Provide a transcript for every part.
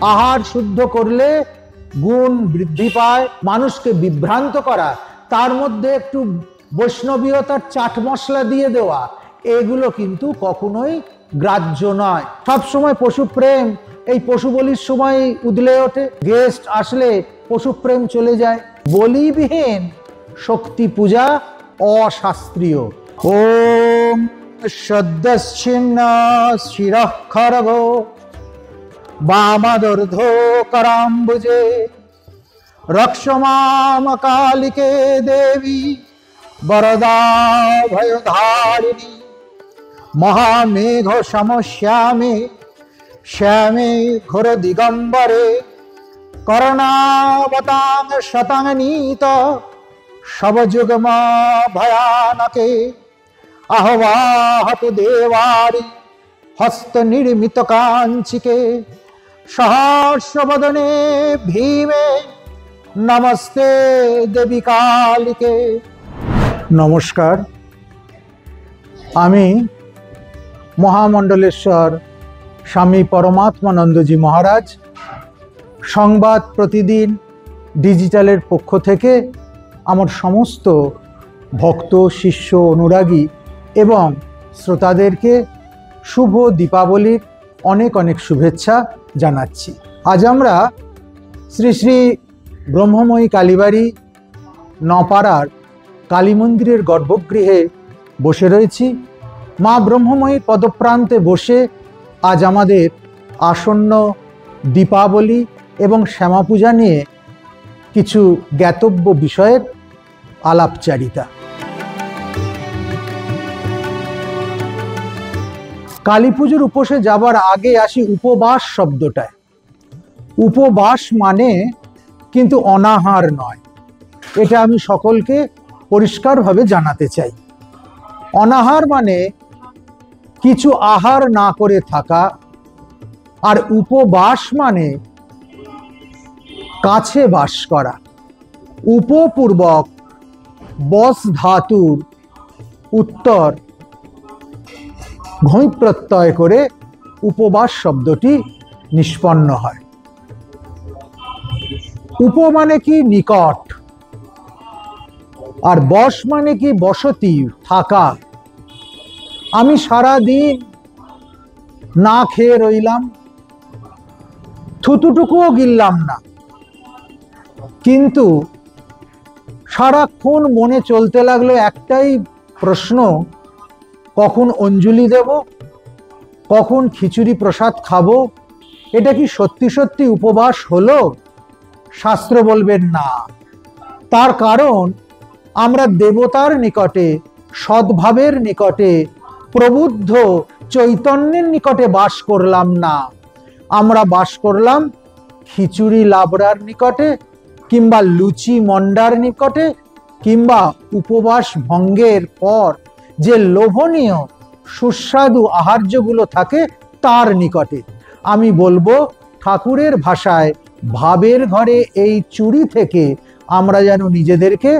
আহার শুদ্ধ করলে গুণ বৃদ্ধি পায়, মানুষকে বিভ্রান্ত করা, তার মধ্যে একটু বৈষ্ণবীয়তার চাট মশলা দিয়ে দেওয়া, এগুলো কিন্তু কখনোই গ্রাহ্য নয়। সবসময় পশুপ্রেম, এই পশু বলির সময় উদলে ওঠে, গেস্ট আসলে পশুপ্রেম চলে যায়। বলিবিহীন শক্তি পূজা অশাস্ত্রীয়। ওম সদ্যচ্ছিন্ন শিরঃ খরগো বামাদর্ধো করাম্বুজে রক্ষমাম কালিকে দেবী বরদা ভয়ধারিণী মহামেঘ সমশ্যামে শ্যামে ঘোর দিগম্বরে করণাবতাং শতাং নীত শবযুগ্ম ভয়ানকে আহ্বাহত দেবারি হস্ত নির্মিত কাঞ্চিকে সহস্রবদনে ভীমে নমস্তে দেবী কালিকে। নমস্কার, আমি মহামণ্ডলেশ্বর স্বামী পরমাত্মানন্দজি মহারাজ সংবাদ প্রতিদিন ডিজিটালের পক্ষ থেকে আমার সমস্ত ভক্ত, শিষ্য, অনুরাগী এবং শ্রোতাদেরকে শুভ দীপাবলির অনেক অনেক শুভেচ্ছা জানাচ্ছি। আজ আমরা শ্রী শ্রী ব্রহ্মময়ী কালীবাড়ি নপাড়ার কালী মন্দিরের গর্ভগৃহে বসে রয়েছি। মা ব্রহ্মময়ীর পদপ্রান্তে বসে আজ আমাদের আসন্ন দীপাবলি এবং শ্যামা পূজা নিয়ে কিছু জ্ঞাতব্য বিষয়ের আলাপচারিতা। কালী পুজোর উপোসে যাবার আগে আসি উপবাস শব্দটায়। উপবাস মানে কিন্তু অনাহার নয়, এটা আমি সকলকে পরিষ্কারভাবে জানাতে চাই। অনাহার মানে কিছু আহার না করে থাকা, আর উপবাস মানে কাছে বাস করা। উপপূর্বক বস ধাতুর উত্তর ঘৈ প্রত্যয় করে উপবাস শব্দটি নিষ্পন্ন হয়। উপ মানে কি নিকট, আর বস মানে কি বসতি, থাকা। আমি সারা দিন না খেয়ে রইলাম, থুতুটুকুও গিললাম না, কিন্তু সারাক্ষণ মনে চলতে লাগলো একটাই প্রশ্ন, কখন অঞ্জলি দেব, কখন খিচুড়ি প্রসাদ খাবো। এটা কি সত্যি সত্যি উপবাস হলো? শাস্ত্র বলবেন না। তার কারণ আমরা দেবতার নিকটে, সদ্ভাবের নিকটে, প্রবুদ্ধ চৈতন্যের নিকটে বাস করলাম না, আমরা বাস করলাম খিচুড়ি লাবড়ার নিকটে, কিংবা লুচি মন্ডার নিকটে, কিংবা উপবাস ভঙ্গের পর যে লোভনীয় সুস্বাদু আহার্যগুলো থাকে তার নিকটে। আমি বলবো ঠাকুরের ভাষায়, ভাবের ঘরে এই চুরি থেকে আমরা যেন নিজেদেরকে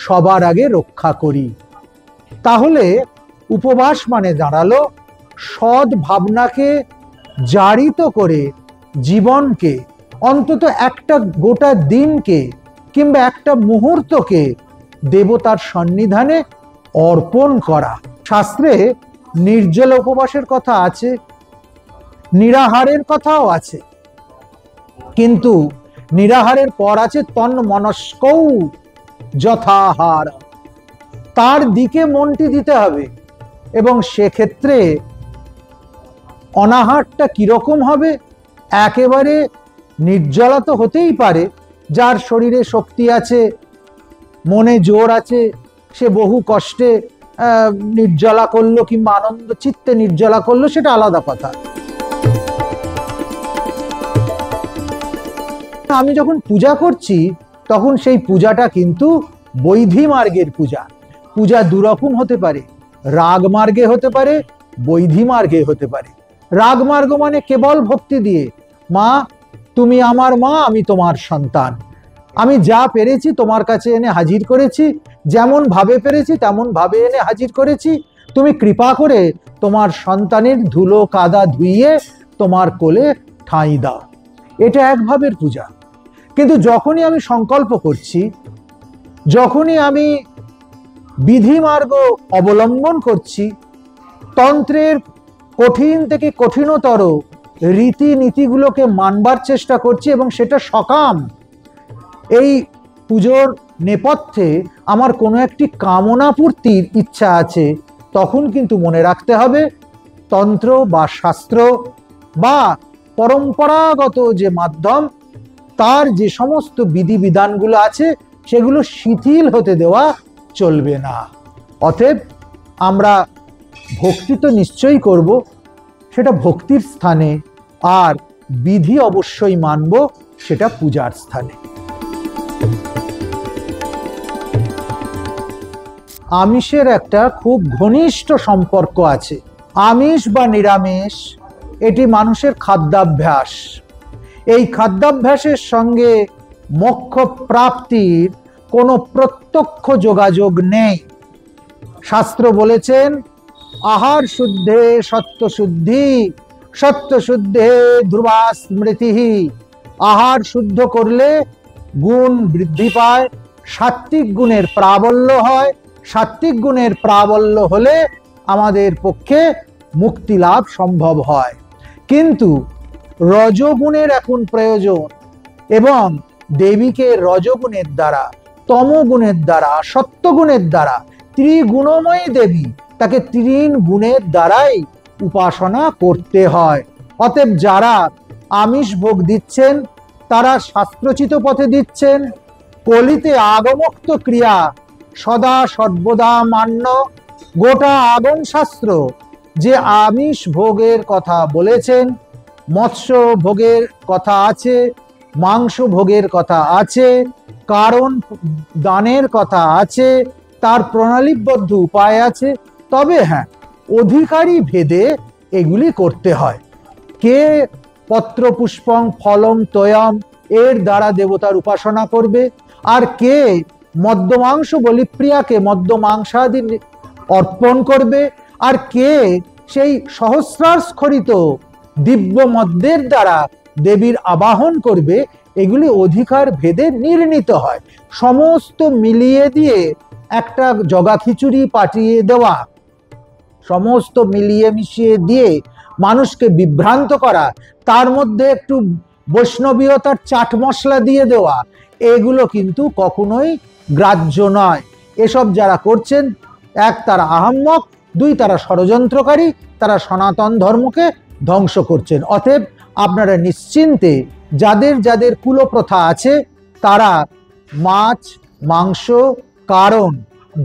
সবার আগে রক্ষা করি। তাহলে উপবাস মানে দাঁড়ালো সৎ ভাবনাকে জারিত করে জীবনকে, অন্তত একটা গোটা দিনকে কিংবা একটা মুহূর্তকে দেবতার সন্নিধানে অর্পণ করা। শাস্ত্রে নির্জল উপবাসের কথা আছে, নিরাহারের কথাও আছে, কিন্তু নিরাহারের পর আছে তন্মনস্কৌ যথাহার, তার দিকে মনটি দিতে হবে। এবং সেক্ষেত্রে অনাহারটা কিরকম হবে? একেবারে নির্জলা তো হতেই পারে, যার শরীরে শক্তি আছে, মনে জোর আছে, সে বহু কষ্টে নির্জলা করলো কিংবা আনন্দ চিত্তে নির্জলা করলো, সেটা আলাদা কথা। আমি যখন পূজা করছি তখন সেই পূজাটা কিন্তু বৈধি মার্গের পূজা। পূজা দুরকম হতে পারে, রাগ মার্গে হতে পারে, বৈধি মার্গে হতে পারে। রাগ মার্গ মানে কেবল ভক্তি দিয়ে, মা তুমি আমার মা, আমি তোমার সন্তান, আমি যা পেরেছি তোমার কাছে এনে হাজির করেছি, যেমন ভাবে পেরেছি তেমন ভাবে এনে হাজির করেছি, তুমি কৃপা করে তোমার সন্তানের ধুলো কাদা ধুইয়ে তোমার কোলে ঠাঁই দাও। এটা এক ভাবের পূজা। কিন্তু যখনই আমি সংকল্প করছি, যখনই আমি বিধিমার্গ অবলম্বন করছি, তন্ত্রের কঠিন থেকে কঠিনতর রীতিনীতিগুলোকে মানবার চেষ্টা করছি এবং সেটা সকাম, এই পুজোর নেপথ্যে আমার কোনো একটি কামনা পূর্তির ইচ্ছা আছে, তখন কিন্তু মনে রাখতে হবে তন্ত্র বা শাস্ত্র বা পরম্পরাগত যে মাধ্যম, তার যে সমস্ত বিধিবিধানগুলো আছে সেগুলো শিথিল হতে দেওয়া চলবে না। অতএব আমরা ভক্তি তো নিশ্চয়ই করব, সেটা ভক্তির স্থানে, আর বিধি অবশ্যই মানব সেটা পূজার স্থানে। আমিষের একটা খুব ঘনিষ্ঠ সম্পর্ক আছে। আমিষ বা নিরামিষ এটি মানুষের খাদ্যাভ্যাস। এই খাদ্যাভ্যাসের সঙ্গে মোক্ষ প্রাপ্তির কোনো প্রত্যক্ষ যোগাযোগ নেই। শাস্ত্র বলেছেন, আহার শুদ্ধে সত্যশুদ্ধি, সত্যশুদ্ধে ধ্রুবা স্মৃতি। আহার শুদ্ধ করলে গুণ বৃদ্ধি পায়, সাত্ত্বিক গুণের প্রাবল্য হয়, সাত্ত্বিক গুণের প্রাবল্য হলে আমাদের পক্ষে মুক্তি লাভ সম্ভব হয়। কিন্তু রজগুণের এখন প্রয়োজন, এবং দেবীকে রজগুণের দ্বারা, তমগুণের দ্বারা, সত্যগুণের দ্বারা, ত্রিগুণময়ী দেবী, তাকে তিন গুণের দ্বারাই উপাসনা করতে হয়। অতএব যারা আমিষ ভোগ দিচ্ছেন তারা শাস্ত্রচিত পথে দিচ্ছেন। কলিতে আগমোক্ত ক্রিয়া সদা সর্বদা মান্য। গোটা আগম শাস্ত্র যে আমিষ ভোগের কথা বলেছেন, মৎস্য ভোগের কথা আছে, মাংস ভোগের কথা আছে, কারণ দানের কথা আছে, তার প্রণালীবদ্ধ উপায় আছে। তবে হ্যাঁ, অধিকারী ভেদে এগুলি করতে হয়। কে পত্র পুষ্পং ফলম তয়ম এর দ্বারা দেবতার উপাসনা করবে, আর কে মদ্যমাংস বলি প্রিয়াকে মদ্য মাংসাদি অর্পণ করবে, আর কে সেই সহস্রাস্খরিত দিব্য মদ্যের দ্বারা দেবীর আবাহন করবে, এগুলি অধিকার ভেদে নির্ণীত হয়। সমস্ত মিলিয়ে দিয়ে একটা জগা খিচুড়ি পাঠিয়ে দেওয়া, সমস্ত মিলিয়ে মিশিয়ে দিয়ে মানুষকে বিভ্রান্ত করা, তার মধ্যে একটু বৈষ্ণবীয়তার চাট মশলা দিয়ে দেওয়া, এগুলো কিন্তু কখনোই গ্রাহ্য নয়। এসব যারা করছেন, এক তারা আহাম্মক, দুই তারা ষড়যন্ত্রকারী, তারা সনাতন ধর্মকে ধ্বংস করছেন। অতএব আপনারা নিশ্চিন্তে, যাদের যাদের কুলপ্রথা আছে তারা মাছ মাংস কারণ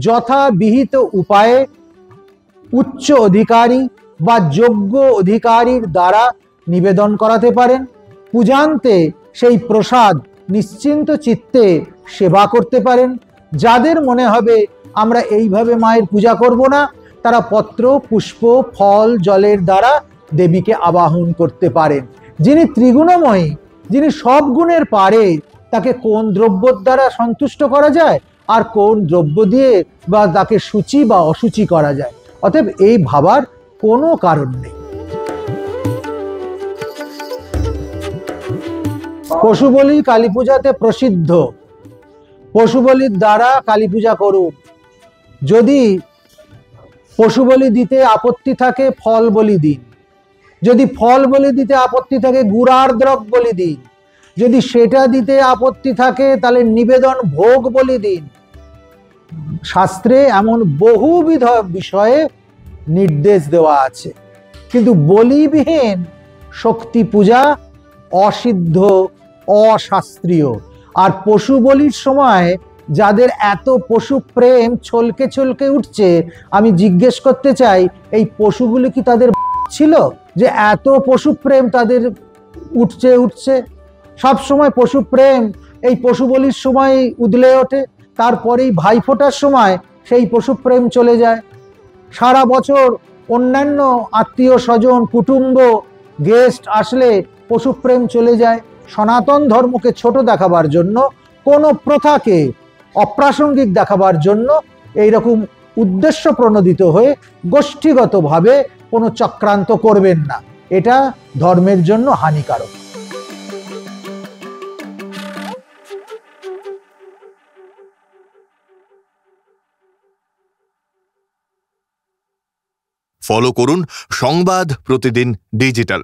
যথাবিহিত উপায়ে উচ্চ অধিকারী বা যোগ্য অধিকারীর দ্বারা নিবেদন করাতে পারেন। পূজান্তে সেই প্রসাদ নিশ্চিন্ত চিত্তে সেবা করতে পারেন। যাদের মনে হবে আমরা এইভাবে মায়ের পূজা করব না, তারা পত্র পুষ্প ফল জলের দ্বারা দেবীকে আবাহন করতে পারেন। যিনি ত্রিগুণময়ী, যিনি সব গুণের পারে, তাকে কোন দ্রব্যর দ্বারা সন্তুষ্ট করা যায় আর কোন দ্রব্য দিয়ে বা তাকে সূচি বা অসুচি করা যায়, অতএব এই ভাবার কোনো কারণ নেই। পশু বলি কালী পূজাতে প্রসিদ্ধ। পশু বলির দ্বারা কালী পূজা করুন। যদি পশু বলি দিতে আপত্তি থাকে, ফল বলি দিন। যদি ফল বলি দিতে আপত্তি থাকে, গুড়ার দ্রব্য বলি দিন। যদি সেটা দিতে আপত্তি থাকে, তাহলে নিবেদন ভোগ বলি দিন। শাস্ত্রে এমন বহুবিধ বিষয়ে নির্দেশ দেওয়া আছে। কিন্তু বলিবিহীন শক্তি পূজা অসিদ্ধ, অশাস্ত্রীয়। আর পশু বলির সময় যাদের এত পশু প্রেম ছলকে ছলকে উঠছে, আমি জিজ্ঞেস করতে চাই, এই পশুগুলি কি তাদের ছিল যে এত পশু প্রেম তাদের উঠছে? সব সময় পশু প্রেম এই পশু বলির সময় উদলে ওঠে, তারপরেই ভাইফোঁটার সময় সেই পশু প্রেম চলে যায়। সারা বছর অন্যান্য আত্মীয় স্বজন কুটুম্ব গেস্ট আসলে পশু প্রেম চলে যায়। সনাতন ধর্মকে ছোট দেখাবার জন্য, কোনো প্রথাকে অপ্রাসঙ্গিক দেখাবার জন্য এইরকম উদ্দেশ্য প্রণোদিত হয়ে গোষ্ঠীগতভাবে কোনো চক্রান্ত করবেন না। এটা ধর্মের জন্য হানিকারক। ফলো করুন সংবাদ প্রতিদিন ডিজিটাল।